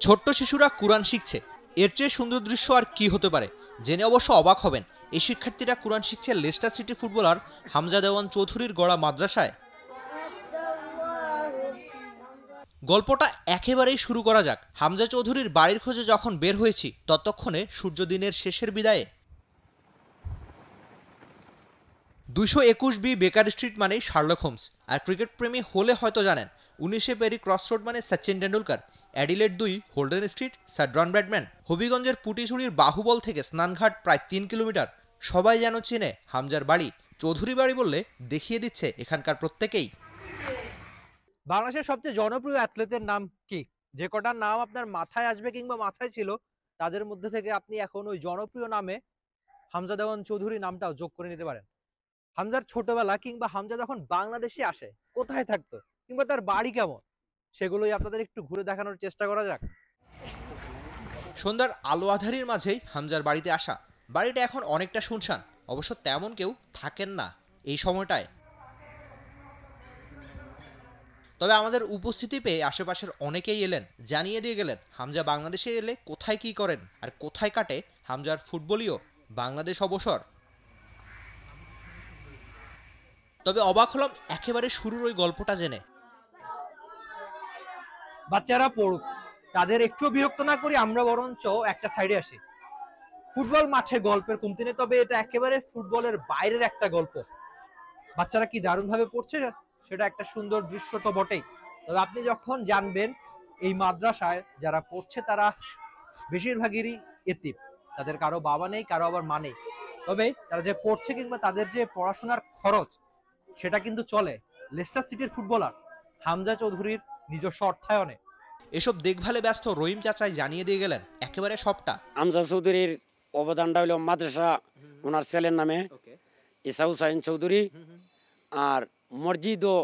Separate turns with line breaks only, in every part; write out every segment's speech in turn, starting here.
ছোট্ট শিশুরা কুরআন শিখছে, এর চেয়ে সুন্দর দৃশ্য আর কি হতে পারে? জেনে অবশ্য অবাক হবেন, এই শিক্ষার্থীরা কুরআন শিখছে লেস্টার সিটি ফুটবলার হামজা দেওয়ান চৌধুরীর গড়া মাদ্রাসায়। গল্পটা একেবারেই শুরু করা যাক। হামজা চৌধুরীর বাড়ির খোঁজে যখন বের হয়েছি, ততক্ষণে সূর্যদিনের শেষের বিদায়ে। 221B বেকার স্ট্রিট মানেই শার্লক হোমস, আর ক্রিকেট প্রেমী হলে হয়তো জানেন 19 পেরি ক্রসরোড মানে Sachin Tendulkar, Adelaide 2 Holden Street Sir John Bradman, হবিগঞ্জের পুটিছুড়ির বাহুবল থেকে স্নানঘাট প্রায় 3 কিলোমিটার। সবাই যেন চেনে হামজার বাড়ি। চৌধুরী বাড়ি বললে দেখিয়ে দিচ্ছে এখানকার প্রত্যেকেই।
বাংলাদেশের সবচেয়ে জনপ্রিয় অ্যাথলেটের নাম কি? যে কটার নাম আপনার মাথায় আসবে কিংবা মাথায় ছিল, তাদের মধ্যে থেকে আপনি এখন ওই জনপ্রিয় নামে হামজা দেওয়ান চৌধুরী নামটাও যোগ করে নিতে পারেন। হামজার ছোটবেলা কিংবা হামজা যখন বাংলাদেশে আসে কোথায় থাকতো কিংবা তার বাড়ি কেমন, সেগুলোই আপনাদের একটু ঘুরে দেখানোর চেষ্টা করা যাক।
সন্ধ্যার আলো আধারির মাঝেই হামজার বাড়িতে আসা। বাড়িটা এখন অনেকটা শুনশান, অবশ্য তেমন কেউ থাকেন না এই সময়টায়। তবে আমাদের উপস্থিতি পেয়ে আশেপাশের অনেকেই এলেন, জানিয়ে দিয়ে গেলেন হামজা বাংলাদেশে এলে কোথায় কি করেন আর কোথায় কাটে হামজার ফুটবলীয় বাংলাদেশ অবসর। তবে অবাক হলাম একেবারে শুরুর ওই গল্পটা জেনে।
বাচ্চারা পড়ুক, তাদের একটু বিরক্ত না করি, আমরা বরঞ্চ একটা সাইডে আসি। ফুটবল মাঠে গল্পের কমতি নেই, তবে এটা একেবারে ফুটবলের বাইরের একটা গল্প। বাচ্চারা কি দারুণভাবে পড়ছে, সেটা একটা সুন্দর দৃশ্য তো বটেই। তবে আপনি যখন জানবেন এই মাদ্রাসায় যারা পড়ছে তারা বেশিরভাগেরই এতিম, তাদের কারো বাবা নেই, কারো আবার মা নেই। তবে তারা যে পড়ছে কিংবা তাদের যে পড়াশোনার খরচ, সেটা কিন্তু চলে লেস্টার সিটির ফুটবলার হামজা চৌধুরীর নিজস্ব অর্থায়নে।
এসব দেখভালে ব্যস্ত রহিম চাচাই জানিয়ে দিয়ে গেলেন একেবারে সবটা।
হামজা চৌধুরীর অবদানটা হলো মাদ্রাসা ওনার ছেলের নামে, ইসা হুসাইন চৌধুরী, আর মসজিদও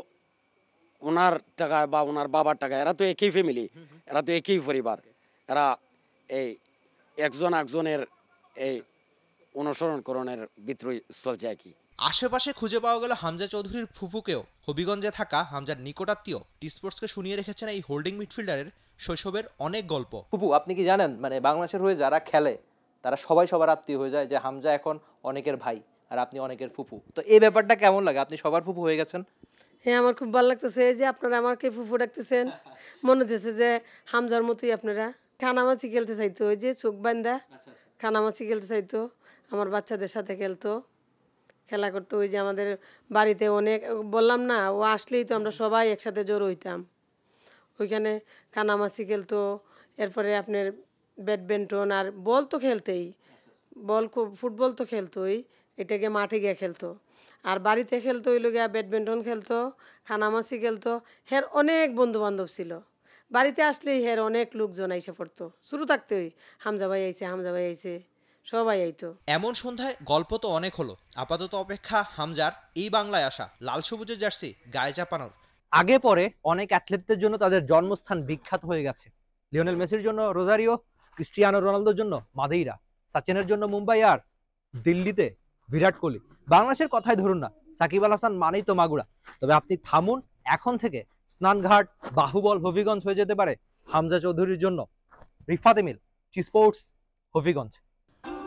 ওনার টাকায় বা ওনার বাবার টাকায়। এরা তো একই ফ্যামিলি, এরা তো একই পরিবার, এরা এই একজন একজনের এই অনুসরণকরণের ভিতরেই চলছে আর কি।
আশেপাশে খুঁজে পাওয়া গেল হামজা চৌধুরীর ফুফুকেও। হবিগঞ্জে থাকা হামজার নিকটাত্মীয় টি স্পোর্টসকে শুনিয়ে রেখেছেন এই হোল্ডিং মিডফিল্ডারের শৈশবের অনেক গল্প।
ফুফু, আপনি কি জানেন মানে বাংলাদেশের হয়ে যারা খেলে তারা সবাই সবার আত্মীয় হয়ে যায়, যে হামজা এখন অনেকের ভাই আর আপনি অনেকের ফুফু। তো এই ব্যাপারটা কেমন লাগে? আপনি সবার ফুফু হয়ে গেছেন।
হ্যাঁ, আমার খুব ভালো লাগতেছে যে আপনারা আমাকে ফুফু ডাকতেছেন। মনে হচ্ছে যে হামজার মতোই আপনারা। কানামাছি খেলতে চাইতো, ওই যে চোখ বান্ধা কানামাছি খেলতে চাইতো, আমার বাচ্চাদের সাথে খেলতো, খেলা করতো। ওই যে আমাদের বাড়িতে অনেক, বললাম না, ও আসলেই তো আমরা সবাই একসাথে জড়ো হইতাম। ওইখানে কানামাছি খেলতো, এরপরে আপনার ব্যাডমিন্টন, আর বল তো খেলতেই, ফুটবল তো খেলতোই, এটাকে মাঠে গিয়ে খেলতো। আর বাড়িতে খেলতো ওই লোক ব্যাডমিন্টন খেলতো, কানামাছি খেলতো। হের অনেক বন্ধু বান্ধব ছিল, বাড়িতে আসলেই হের অনেক লোকজন আইসে পড়তো। শুরু থাকতে ওই হামজা ভাই আইছে, হামজা ভাই আইছে, সবাই আইতো।
এমন সন্ধ্যায় গল্প তো অনেক হলো, আপাতত অপেক্ষা হামজার এই বাংলায় আসা লাল সবুজের জার্সি গায়ে চাপানোর।
আগে পরে অনেক অ্যাথলেটদের জন্য তাদের জন্মস্থান বিখ্যাত হয়ে গেছে। লিওনেল মেসির জন্য রোজারিও, ক্রিস্টিয়ানো রোনালদোর জন্য মাদেইরা, সচিনের জন্য মুম্বাই, আর দিল্লিতে বিরাট কোহলি। বাংলাদেশের কথাই ধরুন না, সাকিব আল হাসান মানেই তো মাগুরা। তবে আপনি থামুন, এখন থেকে স্নানঘাট, বাহুবল, হবিগঞ্জ হয়ে যেতে পারে হামজা চৌধুরীর জন্য। Rifat Emil, T Sports, Habiganj.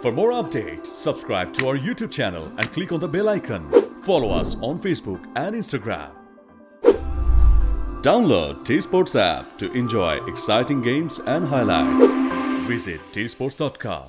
For more updates, subscribe to our YouTube channel and click on the bell icon. Follow us on Facebook and Instagram. Download T-Sports app to enjoy exciting games and highlights. Visit tsports.com.